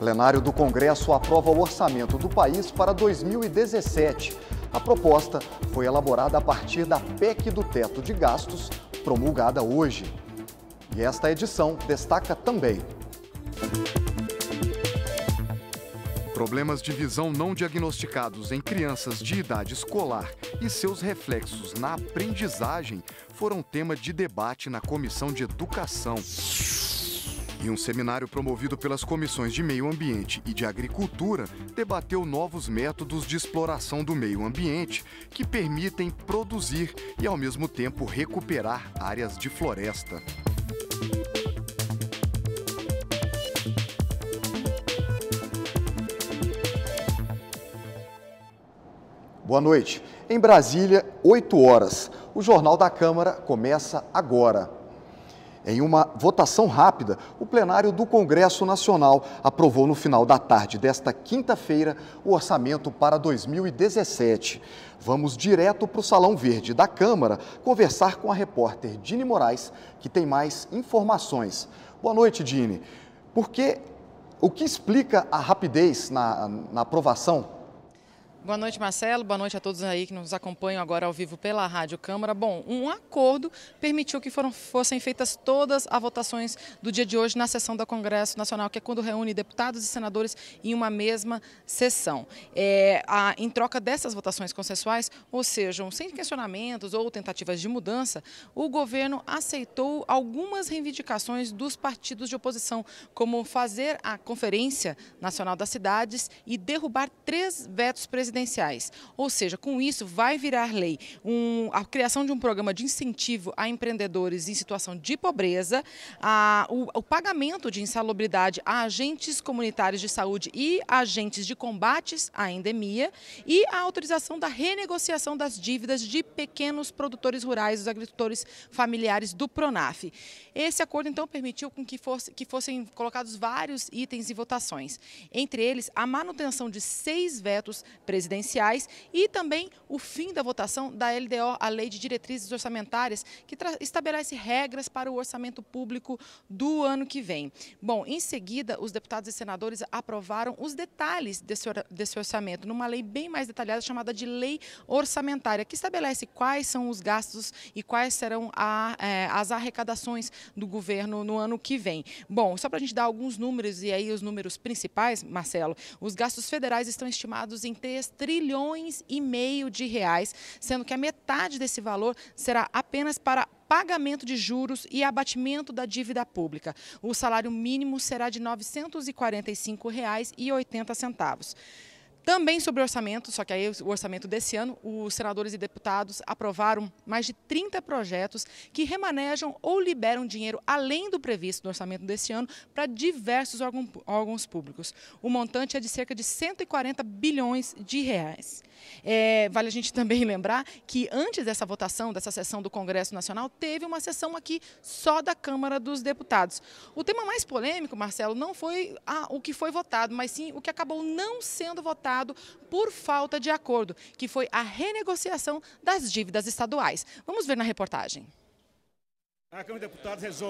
Plenário do Congresso aprova o orçamento do país para 2017. A proposta foi elaborada a partir da PEC do teto de gastos, promulgada hoje. E esta edição destaca também: problemas de visão não diagnosticados em crianças de idade escolar e seus reflexos na aprendizagem foram tema de debate na Comissão de Educação. E um seminário promovido pelas comissões de Meio Ambiente e de Agricultura debateu novos métodos de exploração do meio ambiente que permitem produzir e, ao mesmo tempo, recuperar áreas de floresta. Boa noite. Em Brasília, 8 horas. O Jornal da Câmara começa agora. Em uma votação rápida, o plenário do Congresso Nacional aprovou no final da tarde desta quinta-feira o orçamento para 2017. Vamos direto para o Salão Verde da Câmara conversar com a repórter Dini Moraes, que tem mais informações. Boa noite, Dini. O que explica a rapidez na aprovação? Boa noite, Marcelo. Boa noite a todos aí que nos acompanham agora ao vivo pela Rádio Câmara. Bom, um acordo permitiu que fossem feitas todas as votações do dia de hoje na sessão do Congresso Nacional, que é quando reúne deputados e senadores em uma mesma sessão. Em troca dessas votações consensuais, ou seja, sem questionamentos ou tentativas de mudança, o governo aceitou algumas reivindicações dos partidos de oposição, como fazer a Conferência Nacional das Cidades e derrubar 3 vetos presidenciais. Ou seja, com isso vai virar lei a criação de um programa de incentivo a empreendedores em situação de pobreza, o pagamento de insalubridade a agentes comunitários de saúde e agentes de combates à endemia e a autorização da renegociação das dívidas de pequenos produtores rurais, os agricultores familiares do Pronaf. Esse acordo, então, permitiu que fossem colocados vários itens e votações. Entre eles, a manutenção de 6 vetos presidenciais e também o fim da votação da LDO, a Lei de Diretrizes Orçamentárias, que estabelece regras para o orçamento público do ano que vem. Bom, em seguida, os deputados e senadores aprovaram os detalhes desse orçamento, numa lei bem mais detalhada chamada de Lei Orçamentária, que estabelece quais são os gastos e quais serão as arrecadações do governo no ano que vem. Bom, só para a gente dar alguns números, e aí os números principais, Marcelo, os gastos federais estão estimados em 3,5 trilhões de reais, sendo que a metade desse valor será apenas para pagamento de juros e abatimento da dívida pública. O salário mínimo será de R$ 945,80. Também sobre o orçamento, só que aí o orçamento desse ano, os senadores e deputados aprovaram mais de 30 projetos que remanejam ou liberam dinheiro além do previsto no orçamento desse ano para diversos órgãos públicos. O montante é de cerca de 140 bilhões de reais. Vale a gente também lembrar que antes dessa votação, dessa sessão do Congresso Nacional, teve uma sessão aqui só da Câmara dos Deputados. O tema mais polêmico, Marcelo, não foi o que foi votado, mas sim o que acabou não sendo votado por falta de acordo, que foi a renegociação das dívidas estaduais. Vamos ver na reportagem.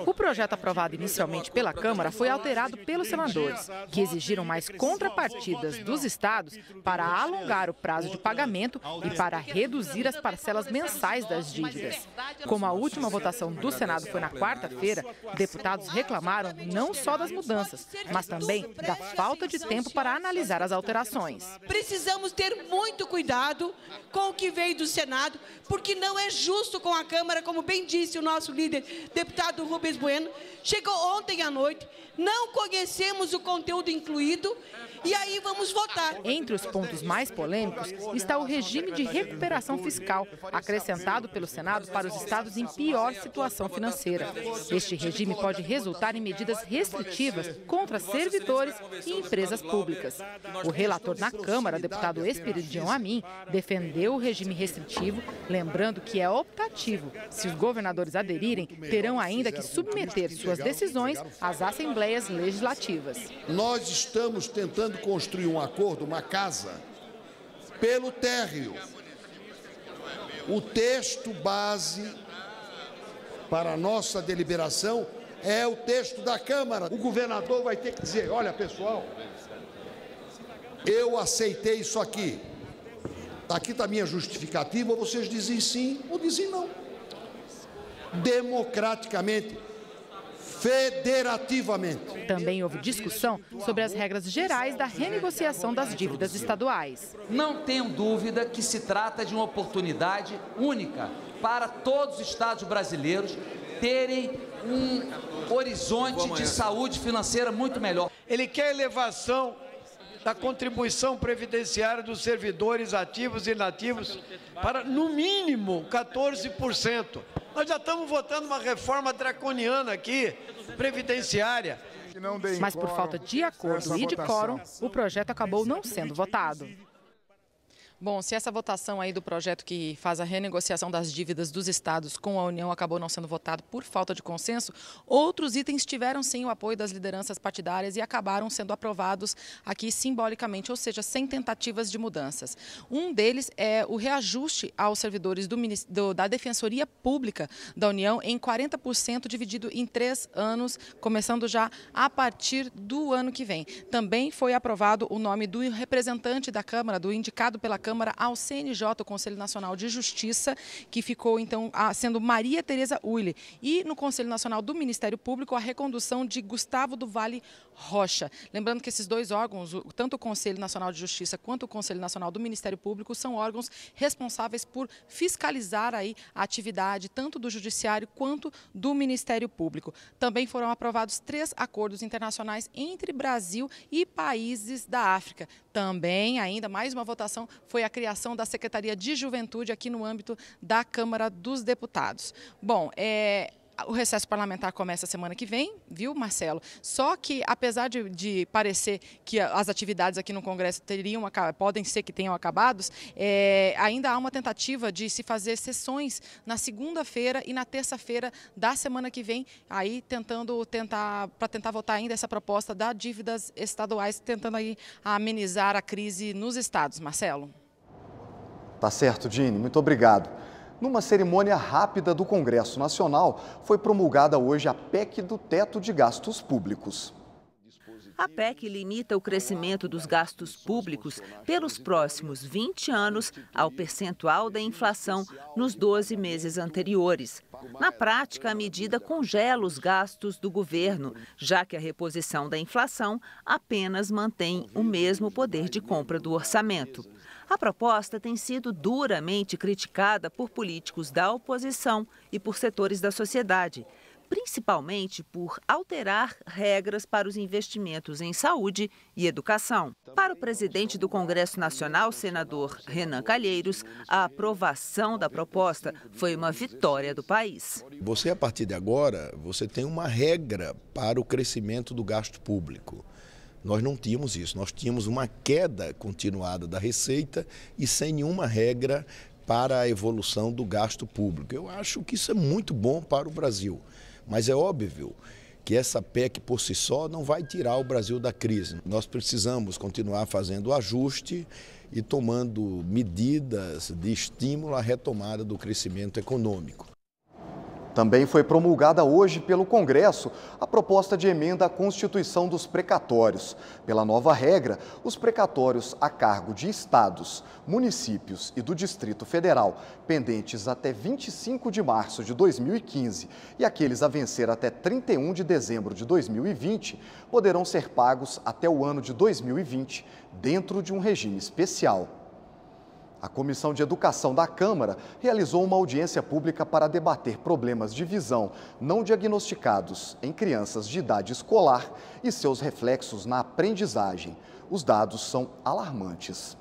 O projeto aprovado inicialmente pela Câmara foi alterado pelos senadores, que exigiram mais contrapartidas dos estados para alongar o prazo de pagamento e para reduzir as parcelas mensais das dívidas. Como a última votação do Senado foi na quarta-feira, deputados reclamaram não só das mudanças, mas também da falta de tempo para analisar as alterações. Precisamos ter muito cuidado com o que veio do Senado, porque não é justo com a Câmara, como bem disse o nosso líder, deputado Rubens Bueno, chegou ontem à noite, não conhecemos o conteúdo incluído e aí vamos votar. Entre os pontos mais polêmicos está o regime de recuperação fiscal, acrescentado pelo Senado para os estados em pior situação financeira. Este regime pode resultar em medidas restritivas contra servidores e empresas públicas. O relator na Câmara, deputado Esperidião Amin, defendeu o regime restritivo, lembrando que é optativo. Se os governadores aderirem, terão ainda que submeter suas decisões às assembleias legislativas. Nós estamos tentando construir um acordo, uma casa, pelo térreo. O texto base para a nossa deliberação é o texto da Câmara. O governador vai ter que dizer, olha, pessoal, eu aceitei isso aqui. Aqui está a minha justificativa, vocês dizem sim ou dizem não. Democraticamente, federativamente. Também houve discussão sobre as regras gerais da renegociação das dívidas estaduais. Não tenho dúvida que se trata de uma oportunidade única para todos os estados brasileiros terem um horizonte de saúde financeira muito melhor. Ele quer elevação da contribuição previdenciária dos servidores ativos e inativos para, no mínimo, 14%. Nós já estamos votando uma reforma draconiana aqui, previdenciária. Mas por falta de acordo e de quórum, o projeto acabou não sendo votado. Bom, se essa votação aí do projeto que faz a renegociação das dívidas dos estados com a União acabou não sendo votado por falta de consenso, outros itens tiveram sim o apoio das lideranças partidárias e acabaram sendo aprovados aqui simbolicamente, ou seja, sem tentativas de mudanças. Um deles é o reajuste aos servidores da Defensoria Pública da União em 40% dividido em 3 anos, começando já a partir do ano que vem. Também foi aprovado o nome do representante da Câmara, do indicado pela Câmara ao CNJ, o Conselho Nacional de Justiça, que ficou então sendo Maria Tereza Uille. E no Conselho Nacional do Ministério Público, a recondução de Gustavo do Vale Rocha. Lembrando que esses dois órgãos, tanto o Conselho Nacional de Justiça quanto o Conselho Nacional do Ministério Público, são órgãos responsáveis por fiscalizar aí a atividade tanto do Judiciário quanto do Ministério Público. Também foram aprovados 3 acordos internacionais entre Brasil e países da África. Também, ainda mais uma votação, foi a criação da Secretaria de Juventude aqui no âmbito da Câmara dos Deputados. Bom, o recesso parlamentar começa semana que vem, viu, Marcelo? Só que, apesar de parecer que as atividades aqui no Congresso podem ser que tenham acabados, ainda há uma tentativa de se fazer sessões na segunda-feira e na terça-feira da semana que vem, aí para tentar votar ainda essa proposta das dívidas estaduais, tentando aí amenizar a crise nos estados. Marcelo? Tá certo, Dini, muito obrigado. Numa cerimônia rápida do Congresso Nacional, foi promulgada hoje a PEC do teto de gastos públicos. A PEC limita o crescimento dos gastos públicos pelos próximos 20 anos ao percentual da inflação nos 12 meses anteriores. Na prática, a medida congela os gastos do governo, já que a reposição da inflação apenas mantém o mesmo poder de compra do orçamento. A proposta tem sido duramente criticada por políticos da oposição e por setores da sociedade, principalmente por alterar regras para os investimentos em saúde e educação. Para o presidente do Congresso Nacional, senador Renan Calheiros, a aprovação da proposta foi uma vitória do país. Você, a partir de agora, você tem uma regra para o crescimento do gasto público. Nós não tínhamos isso, nós tínhamos uma queda continuada da receita e sem nenhuma regra para a evolução do gasto público. Eu acho que isso é muito bom para o Brasil, mas é óbvio que essa PEC por si só não vai tirar o Brasil da crise. Nós precisamos continuar fazendo ajuste e tomando medidas de estímulo à retomada do crescimento econômico. Também foi promulgada hoje pelo Congresso a proposta de emenda à Constituição dos precatórios. Pela nova regra, os precatórios a cargo de estados, municípios e do Distrito Federal, pendentes até 25 de março de 2015 e aqueles a vencer até 31 de dezembro de 2020, poderão ser pagos até o ano de 2020, dentro de um regime especial. A Comissão de Educação da Câmara realizou uma audiência pública para debater problemas de visão não diagnosticados em crianças de idade escolar e seus reflexos na aprendizagem. Os dados são alarmantes.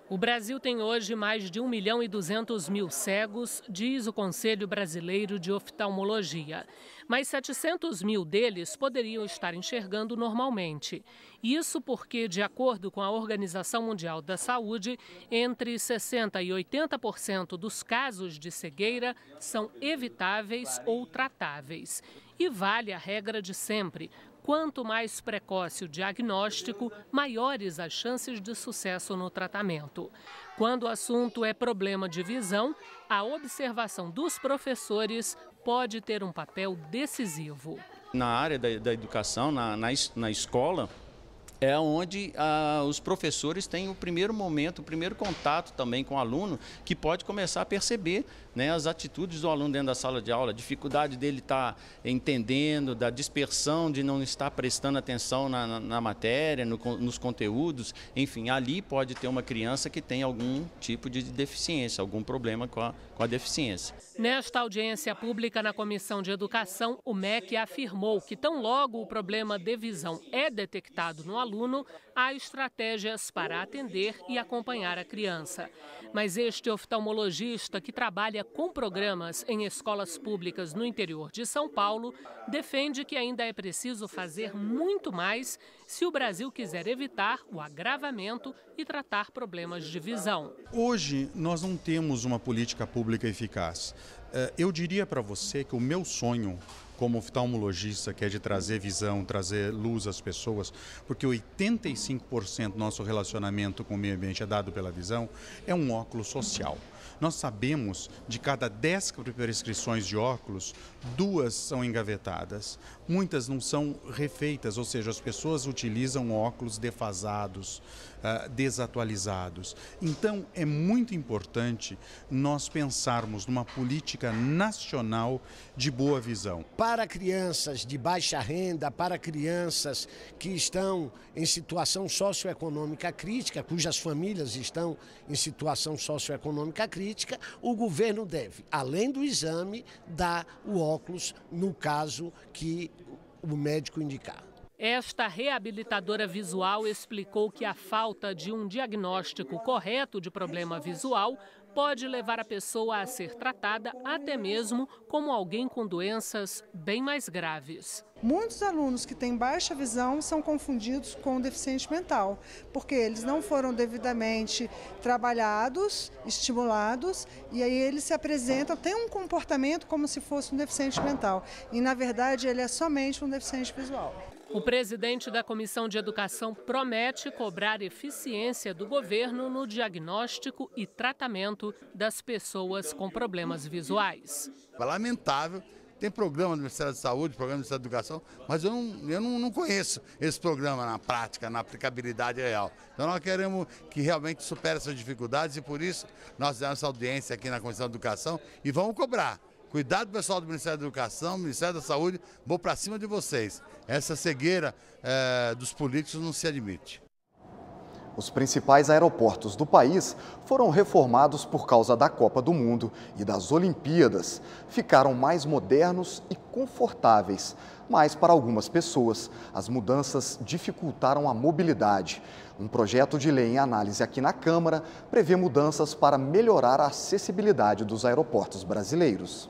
O Brasil tem hoje mais de 1.200.000 cegos, diz o Conselho Brasileiro de Oftalmologia. Mas 700.000 deles poderiam estar enxergando normalmente. Isso porque, de acordo com a Organização Mundial da Saúde, entre 60% e 80% dos casos de cegueira são evitáveis ou tratáveis. E vale a regra de sempre. Quanto mais precoce o diagnóstico, maiores as chances de sucesso no tratamento. Quando o assunto é problema de visão, a observação dos professores pode ter um papel decisivo. Na área da educação, na escola, é onde os professores têm o primeiro momento, o primeiro contato também com o aluno, que pode começar a perceber, né, as atitudes do aluno dentro da sala de aula, a dificuldade dele estar entendendo, da dispersão, de não estar prestando atenção na matéria, nos conteúdos. Enfim, ali pode ter uma criança que tem algum tipo de deficiência, algum problema com a deficiência. Nesta audiência pública na Comissão de Educação, o MEC afirmou que tão logo o problema de visão é detectado no aluno, há estratégias para atender e acompanhar a criança. Mas este oftalmologista, que trabalha com programas em escolas públicas no interior de São Paulo, defende que ainda é preciso fazer muito mais se o Brasil quiser evitar o agravamento e tratar problemas de visão. Hoje, nós não temos uma política pública eficaz. Eu diria para você que o meu sonho como oftalmologista, que é de trazer visão, trazer luz às pessoas, porque 85% do nosso relacionamento com o meio ambiente é dado pela visão, é um óculos social. Nós sabemos, de cada 10 prescrições de óculos, 2 são engavetadas. Muitas não são refeitas, ou seja, as pessoas utilizam óculos defasados, desatualizados. Então, é muito importante nós pensarmos numa política nacional de boa visão. Para crianças de baixa renda, para crianças que estão em situação socioeconômica crítica, cujas famílias estão em situação socioeconômica crítica, o governo deve, além do exame, dar o óculos no caso que o médico indicar. Esta reabilitadora visual explicou que a falta de um diagnóstico correto de problema visual pode levar a pessoa a ser tratada até mesmo como alguém com doenças bem mais graves. Muitos alunos que têm baixa visão são confundidos com deficiente mental, porque eles não foram devidamente trabalhados, estimulados, e aí eles se apresentam, têm um comportamento como se fosse um deficiente mental, e na verdade ele é somente um deficiente visual. O presidente da Comissão de Educação promete cobrar eficiência do governo no diagnóstico e tratamento das pessoas com problemas visuais. É lamentável, tem programa do Ministério da Saúde, programa do Ministério da Educação, mas eu não conheço esse programa na prática, na aplicabilidade real. Então nós queremos que realmente supere essas dificuldades e por isso nós fizemos essa audiência aqui na Comissão de Educação e vamos cobrar. Cuidado, pessoal do Ministério da Educação, Ministério da Saúde, vou para cima de vocês. Essa cegueira dos políticos não se admite. Os principais aeroportos do país foram reformados por causa da Copa do Mundo e das Olimpíadas. Ficaram mais modernos e confortáveis, mas para algumas pessoas, as mudanças dificultaram a mobilidade. Um projeto de lei em análise aqui na Câmara prevê mudanças para melhorar a acessibilidade dos aeroportos brasileiros.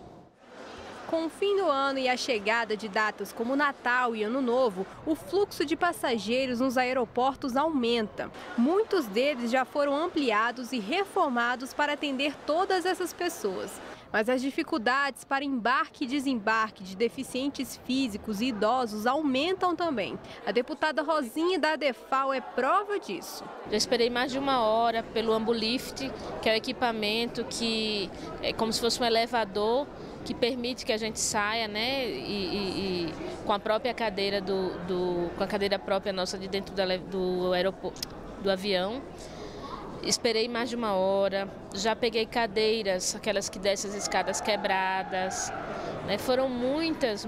Com o fim do ano e a chegada de datas como Natal e Ano Novo, o fluxo de passageiros nos aeroportos aumenta. Muitos deles já foram ampliados e reformados para atender todas essas pessoas. Mas as dificuldades para embarque e desembarque de deficientes físicos e idosos aumentam também. A deputada Rosinha da ADEFAL é prova disso. Já esperei mais de 1 hora pelo Ambulift, que é o equipamento que é como se fosse um elevador, que permite que a gente saia, né, e com a própria cadeira com a cadeira própria nossa de dentro do aeroporto, do avião. Esperei mais de 1 hora, já peguei cadeiras, aquelas que descem as escadas quebradas, né? Foram muitos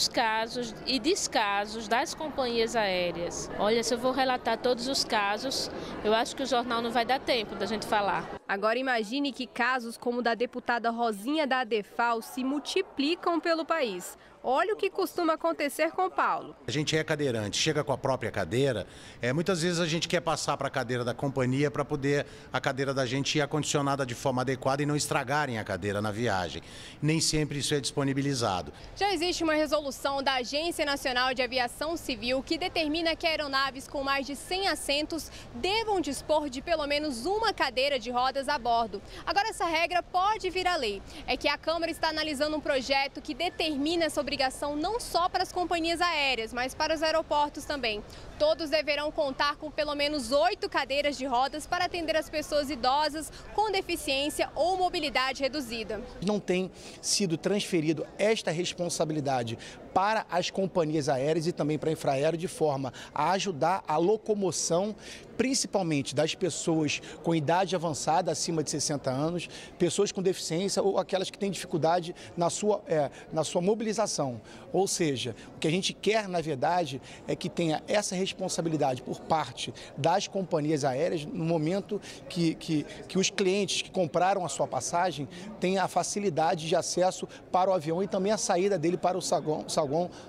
casos e descasos das companhias aéreas. Olha, se eu vou relatar todos os casos, eu acho que o jornal não vai dar tempo da gente falar. Agora imagine que casos como o da deputada Rosinha da ADEFAL se multiplicam pelo país. Olha o que costuma acontecer com o Paulo. A gente é cadeirante, chega com a própria cadeira, muitas vezes a gente quer passar para a cadeira da companhia para poder manter a cadeira da gente acondicionada de forma adequada e não estragarem a cadeira na viagem. Nem sempre isso é disponibilizado. Já existe uma resolução da Agência Nacional de Aviação Civil que determina que aeronaves com mais de 100 assentos devam dispor de pelo menos uma cadeira de rodas a bordo. Agora, essa regra pode vir à lei. É que a Câmara está analisando um projeto que determina essa obrigação não só para as companhias aéreas, mas para os aeroportos também. Todos deverão contar com pelo menos 8 cadeiras de rodas para atender as pessoas idosas com deficiência ou mobilidade reduzida. Não tem sido transferido esta responsabilidade para as companhias aéreas e também para a Infraero, de forma a ajudar a locomoção, principalmente das pessoas com idade avançada, acima de 60 anos, pessoas com deficiência ou aquelas que têm dificuldade na sua mobilização. Ou seja, o que a gente quer, na verdade, é que tenha essa responsabilidade por parte das companhias aéreas no momento que os clientes que compraram a sua passagem tenham a facilidade de acesso para o avião e também a saída dele para o saguão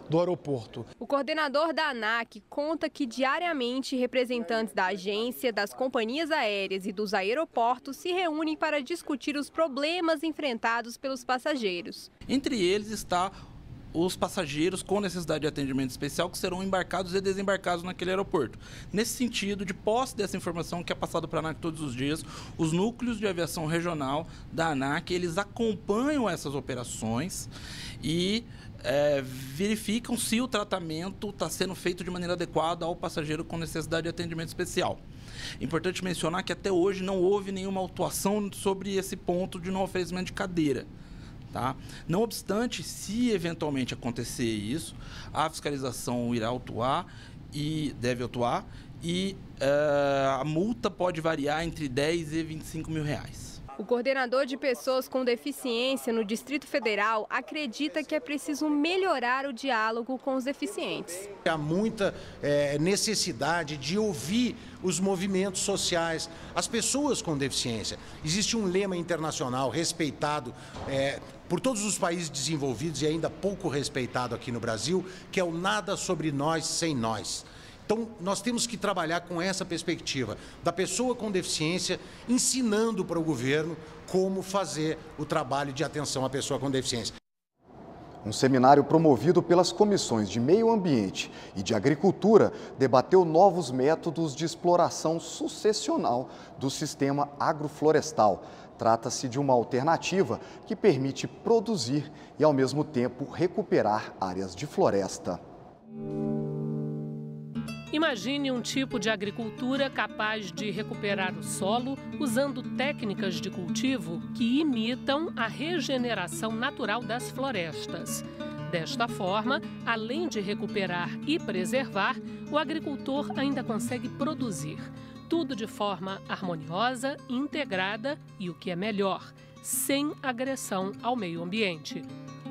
do aeroporto. O coordenador da ANAC conta que diariamente representantes da agência, das companhias aéreas e dos aeroportos se reúnem para discutir os problemas enfrentados pelos passageiros. Entre eles está os passageiros com necessidade de atendimento especial que serão embarcados e desembarcados naquele aeroporto. Nesse sentido, de posse dessa informação que é passada para a ANAC todos os dias, os núcleos de aviação regional da ANAC, eles acompanham essas operações e verificam se o tratamento está sendo feito de maneira adequada ao passageiro com necessidade de atendimento especial. É importante mencionar que até hoje não houve nenhuma autuação sobre esse ponto de não oferecimento de cadeira. Tá? Não obstante, se eventualmente acontecer isso, a fiscalização irá autuar e deve autuar e a multa pode variar entre 10 e 25 mil reais. O coordenador de pessoas com deficiência no Distrito Federal acredita que é preciso melhorar o diálogo com os deficientes. Há muita necessidade de ouvir os movimentos sociais, as pessoas com deficiência. Existe um lema internacional respeitado por todos os países desenvolvidos e ainda pouco respeitado aqui no Brasil, que é o nada sobre nós sem nós. Então, nós temos que trabalhar com essa perspectiva da pessoa com deficiência, ensinando para o governo como fazer o trabalho de atenção à pessoa com deficiência. Um seminário promovido pelas comissões de Meio Ambiente e de Agricultura debateu novos métodos de exploração sucessional do sistema agroflorestal. Trata-se de uma alternativa que permite produzir e, ao mesmo tempo, recuperar áreas de floresta. Imagine um tipo de agricultura capaz de recuperar o solo usando técnicas de cultivo que imitam a regeneração natural das florestas. Desta forma, além de recuperar e preservar, o agricultor ainda consegue produzir. Tudo de forma harmoniosa, integrada e, o que é melhor, sem agressão ao meio ambiente.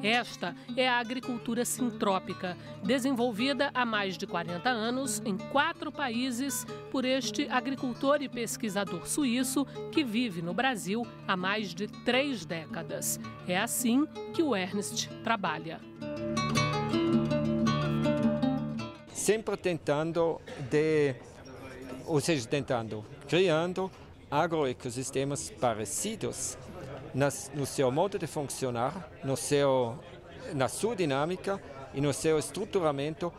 Esta é a agricultura sintrópica, desenvolvida há mais de 40 anos em 4 países por este agricultor e pesquisador suíço que vive no Brasil há mais de 3 décadas. É assim que o Ernst trabalha. Sempre criando agroecossistemas parecidos no seu modo de funcionar, na sua dinâmica e no seu estruturamento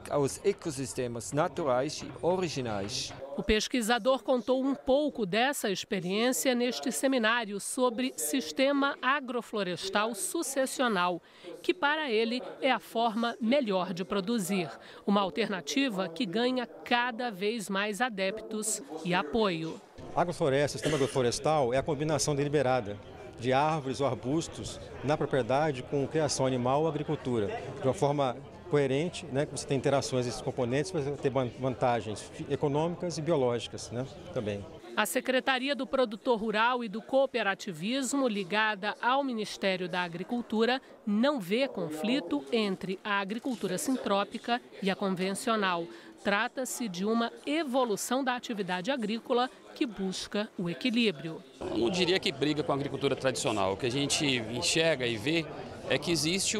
aos ecossistemas naturais e originais. O pesquisador contou um pouco dessa experiência neste seminário sobre sistema agroflorestal sucessional, que para ele é a forma melhor de produzir, uma alternativa que ganha cada vez mais adeptos e apoio. Agrofloresta, sistema agroflorestal, é a combinação deliberada de árvores ou arbustos na propriedade com criação animal ou agricultura, de uma forma coerente, né, que você tem interações desses componentes para ter vantagens econômicas e biológicas, né, também. A Secretaria do Produtor Rural e do Cooperativismo, ligada ao Ministério da Agricultura, não vê conflito entre a agricultura sintrópica e a convencional. Trata-se de uma evolução da atividade agrícola que busca o equilíbrio. Eu não diria que briga com a agricultura tradicional. O que a gente enxerga e vê é que existe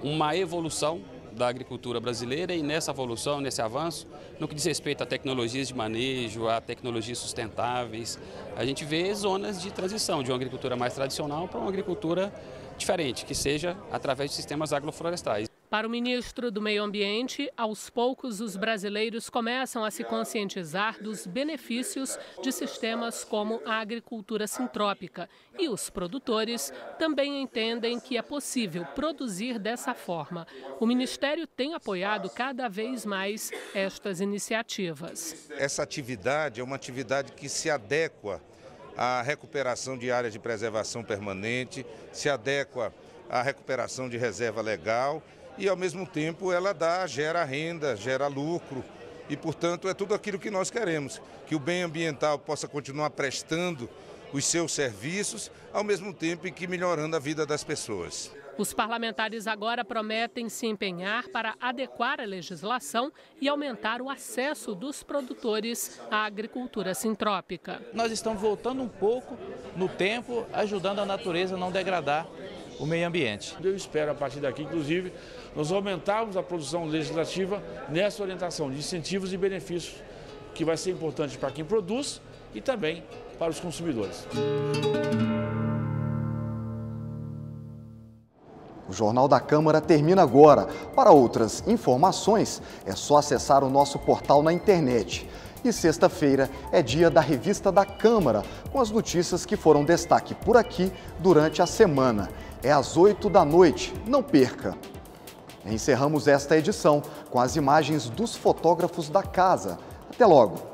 uma evolução da agricultura brasileira e nessa evolução, nesse avanço, no que diz respeito a tecnologias de manejo, a tecnologias sustentáveis, a gente vê zonas de transição de uma agricultura mais tradicional para uma agricultura diferente, que seja através de sistemas agroflorestais. Para o ministro do Meio Ambiente, aos poucos os brasileiros começam a se conscientizar dos benefícios de sistemas como a agricultura sintrópica. E os produtores também entendem que é possível produzir dessa forma. O Ministério tem apoiado cada vez mais estas iniciativas. Essa atividade é uma atividade que se adequa à recuperação de áreas de preservação permanente, se adequa à recuperação de reserva legal, e, ao mesmo tempo, ela gera renda, gera lucro e, portanto, é tudo aquilo que nós queremos, que o bem ambiental possa continuar prestando os seus serviços, ao mesmo tempo em que melhorando a vida das pessoas. Os parlamentares agora prometem se empenhar para adequar a legislação e aumentar o acesso dos produtores à agricultura sintrópica. Nós estamos voltando um pouco no tempo, ajudando a natureza a não degradar o meio ambiente. Eu espero, a partir daqui, inclusive, nós aumentarmos a produção legislativa nessa orientação de incentivos e benefícios, que vai ser importante para quem produz e também para os consumidores. O Jornal da Câmara termina agora. Para outras informações, é só acessar o nosso portal na internet. E sexta-feira é dia da Revista da Câmara, com as notícias que foram destaque por aqui durante a semana. É às 8 da noite, não perca! Encerramos esta edição com as imagens dos fotógrafos da casa. Até logo!